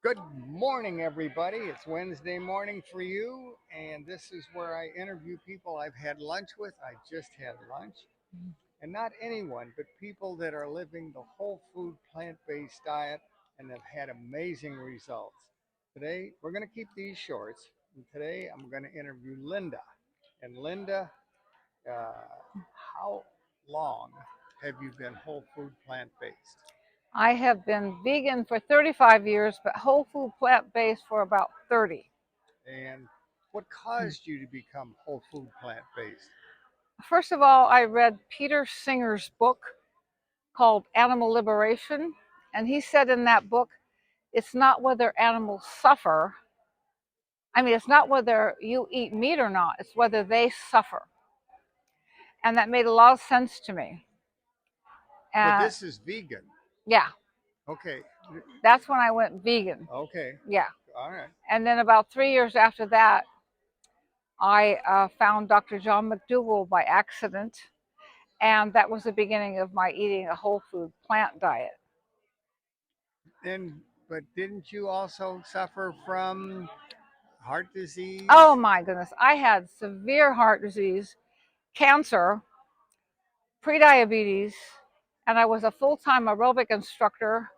Good morning, everybody. It's Wednesday morning for you, and this is where I interview people I've had lunch with. I just had lunch, and not anyone, but people that are living the whole food plant based diet and have had amazing results. Today, we're going to keep these shorts, and today I'm going to interview Linda. And Linda, how long have you been whole food plant based? I have been vegan for 35 years, but whole food plant-based for about 30. And what caused you to become whole food plant based? First of all, I read Peter Singer's book called Animal Liberation, and he said in that book, it's not whether animals suffer. It's not whether you eat meat or not, it's whether they suffer. And that made a lot of sense to me. But And this is vegan. yeah, Okay. that's when I went vegan. Okay. Yeah. All right. And then about 3 years after that, I found Dr. John McDougall by accident. And that was the beginning of my eating a whole food plant diet. But didn't you also suffer from heart disease? Oh my goodness. I had severe heart disease, cancer, prediabetes, and I was a full-time aerobic instructor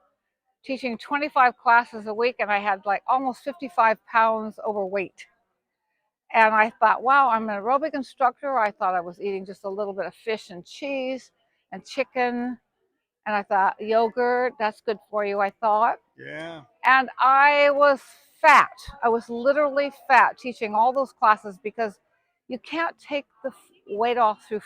teaching 25 classes a week, and I had like almost 55 pounds overweight. And I thought, wow, I'm an aerobic instructor. I thought I was eating just a little bit of fish and cheese and chicken. And I thought, yogurt, that's good for you, I thought. Yeah. And I was fat. I was literally fat teaching all those classes because you can't take the weight off through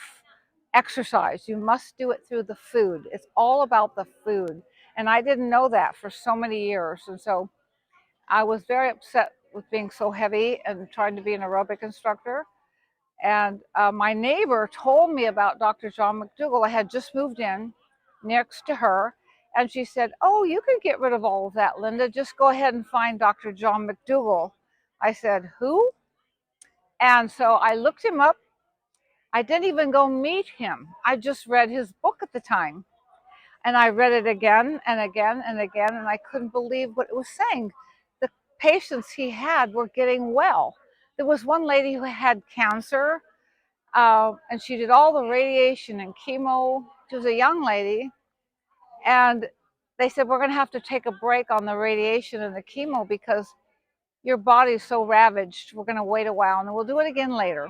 exercise. You must do it through the food. It's all about the food. And I didn't know that for so many years. And so I was very upset with being so heavy and trying to be an aerobic instructor. And my neighbor told me about Dr. John McDougall. I had just moved in next to her. And she said, oh, you can get rid of all of that, Linda. Just go ahead and find Dr. John McDougall. I said, who? And so I looked him up. I didn't even go meet him. I just read his book at the time. And I read it again and again and again. And I couldn't believe what it was saying. The patients he had were getting well. There was one lady who had cancer. And she did all the radiation and chemo. She was a young lady. And they said, we're going to have to take a break on the radiation and the chemo because your body's so ravaged. We're going to wait a while and then we'll do it again later.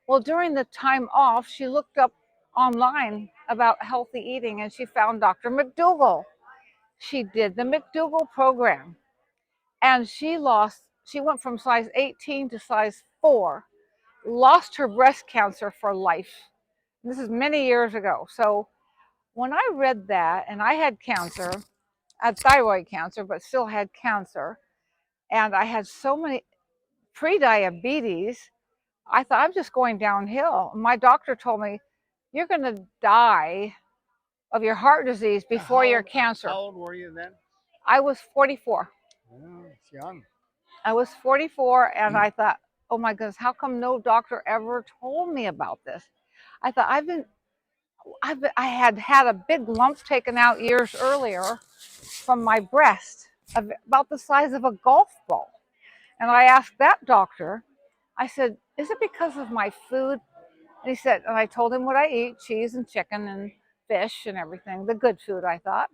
Well, during the time off, she looked up online about healthy eating and she found Dr. McDougall. She did the McDougall program and she went from size 18 to size 4, lost her breast cancer for life. This is many years ago. So when I read that, and I had cancer, I had thyroid cancer, but still had cancer, and I had so many pre-diabetes, I thought I'm just going downhill. My doctor told me, you're going to die of your heart disease before your cancer. How old were you then? I was 44. Oh, it's young. I was 44, and I thought, oh my goodness, how come no doctor ever told me about this? I thought I had had a big lump taken out years earlier from my breast, about the size of a golf ball. And I asked that doctor, I said, is it because of my food? And he said, and I told him what I eat, cheese and chicken and fish and everything, the good food, I thought.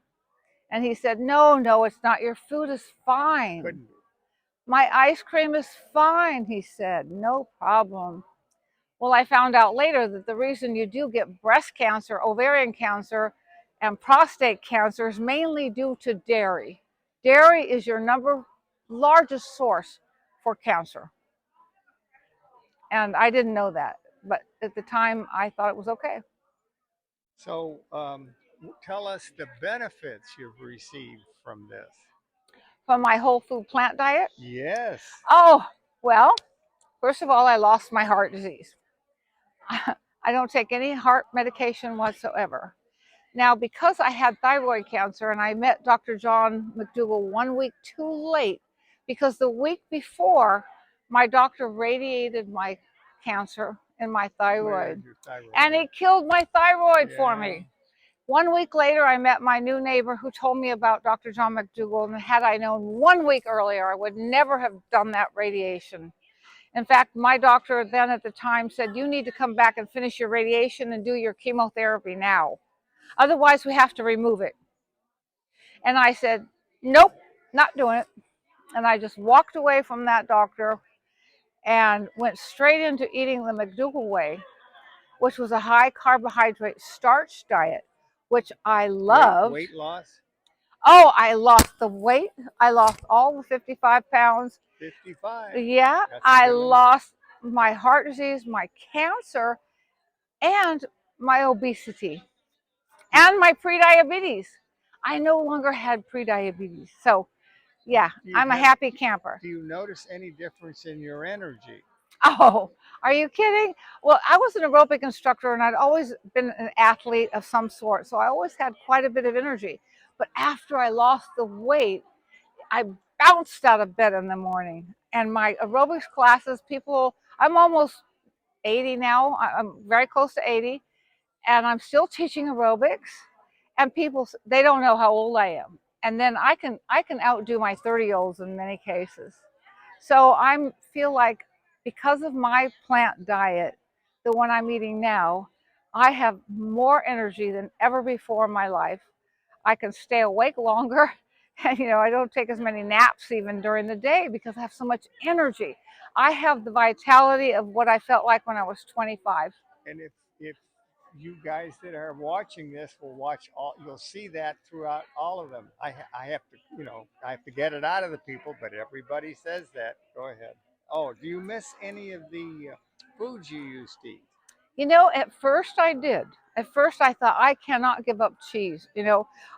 And he said, no, it's not. Your food is fine. Couldn't be. My ice cream is fine, he said, no problem. Well, I found out later that the reason you do get breast cancer, ovarian cancer, and prostate cancer is mainly due to dairy. Dairy is your largest source for cancer. And I didn't know that. But at the time, I thought it was okay. So, tell us the benefits you've received from this. From my whole food plant diet? Yes. Oh, well, first of all, I lost my heart disease. I don't take any heart medication whatsoever. Now, because I had thyroid cancer and I met Dr. John McDougall 1 week too late, because the week before, my doctor radiated my cancer in my thyroid. And he killed my thyroid for me. 1 week later, I met my new neighbor who told me about Dr. John McDougall, and had I known 1 week earlier, I would never have done that radiation. In fact, my doctor then at the time said, you need to come back and finish your radiation and do your chemotherapy now. Otherwise, we have to remove it. And I said, nope, not doing it. And I just walked away from that doctor and went straight into eating the McDougall way, which was a high carbohydrate starch diet, which I loved. Weight loss? Oh, I lost the weight. I lost all the 55 pounds. 55. Yeah, I lost my heart disease, my cancer, and my obesity, and my prediabetes. I no longer had prediabetes. So, yeah, I'm a happy camper. Do you notice any difference in your energy? Oh, are you kidding? Well, I was an aerobic instructor and I'd always been an athlete of some sort. So I always had quite a bit of energy. But after I lost the weight, I bounced out of bed in the morning. And my aerobics classes, I'm almost 80 now. I'm very close to 80. And I'm still teaching aerobics. And people, they don't know how old I am. And then I can outdo my 30-year-olds in many cases. So I feel like because of my plant diet, the one I'm eating now, I have more energy than ever before in my life. I can stay awake longer. And, I don't take as many naps even during the day because I have so much energy. I have the vitality of what I felt like when I was 25. And if you guys that are watching this will watch all, you'll see that throughout all of them. I have to, I have to get it out of the people, but everybody says that. Go ahead. Oh, do you miss any of the foods you used to eat? At first I did. At first I thought, I cannot give up cheese.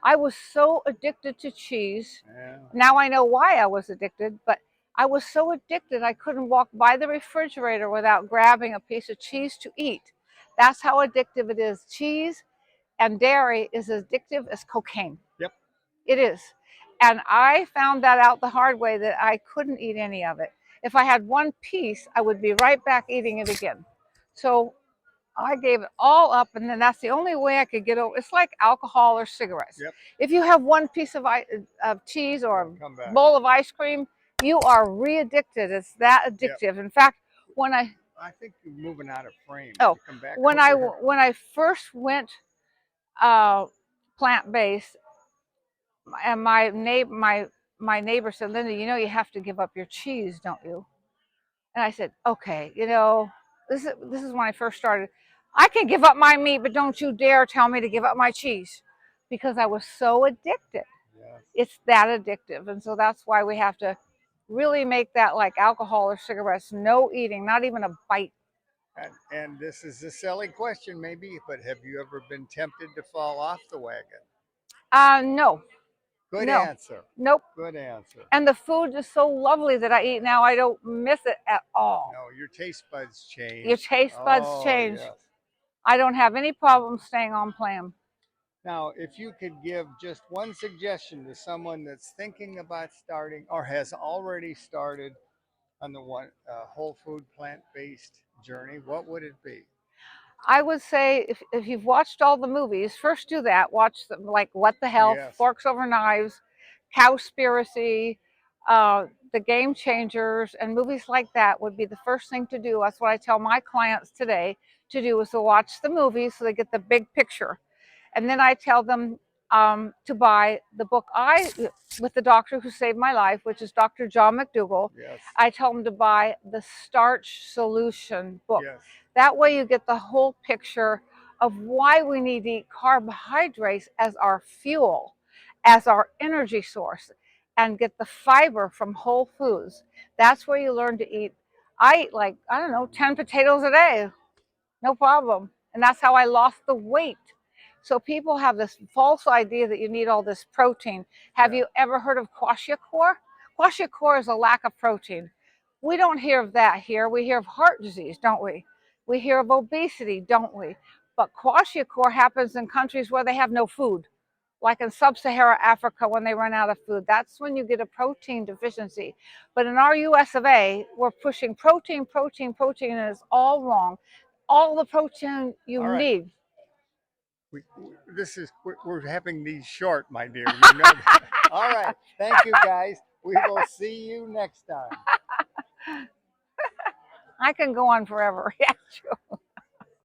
I was so addicted to cheese. Yeah. Now I know why I was addicted, but I was so addicted I couldn't walk by the refrigerator without grabbing a piece of cheese to eat. That's how addictive it is. Cheese and dairy is as addictive as cocaine. Yep. It is. And I found that out the hard way, that I couldn't eat any of it. If I had one piece, I would be right back eating it again. So I gave it all up, and then that's the only way I could get over. It's like alcohol or cigarettes. Yep. If you have one piece of cheese or a bowl of ice cream, you are re-addicted. It's that addictive. Yep. In fact, I think you're moving out of frame. Oh, when I first went plant-based, and my neighbor said, Linda, you have to give up your cheese, don't you? And I said, okay, this is when I first started. I can give up my meat, but don't you dare tell me to give up my cheese, because I was so addicted. Yes. It's that addictive. And so that's why we have to really make that like alcohol or cigarettes, no eating, not even a bite. And this is a silly question maybe, but have you ever been tempted to fall off the wagon? No. Good answer. Nope. Good answer. And the food is so lovely that I eat now, I don't miss it at all. No, your taste buds change. Your taste buds change. Yes. I don't have any problem staying on plan. Now, if you could give just one suggestion to someone that's thinking about starting or has already started on the whole food plant-based journey, what would it be? I would say if you've watched all the movies, first do that. Watch them, like What the Health, yes. Forks Over Knives, Cowspiracy, The Game Changers, and movies like that would be the first thing to do. That's what I tell my clients today to do, is to watch the movies so they get the big picture. And then I tell them to buy the book with the doctor who saved my life, which is Dr. John McDougall. Yes. I tell them to buy the Starch Solution book. Yes. That way you get the whole picture of why we need to eat carbohydrates as our fuel, as our energy source, and get the fiber from whole foods. That's where you learn to eat. I eat 10 potatoes a day, no problem. And that's how I lost the weight. So people have this false idea that you need all this protein. Have you ever heard of kwashiorkor? Kwashiorkor is a lack of protein. We don't hear of that here. We hear of heart disease, don't we? We hear of obesity, don't we? But kwashiorkor happens in countries where they have no food, like in sub-Saharan Africa when they run out of food. That's when you get a protein deficiency. But in our US of A, we're pushing protein, protein, protein, and it's all wrong. All the protein you need. We're having these short, my dear. You know that. All right. Thank you, guys. We will see you next time. I can go on forever. Yeah, sure.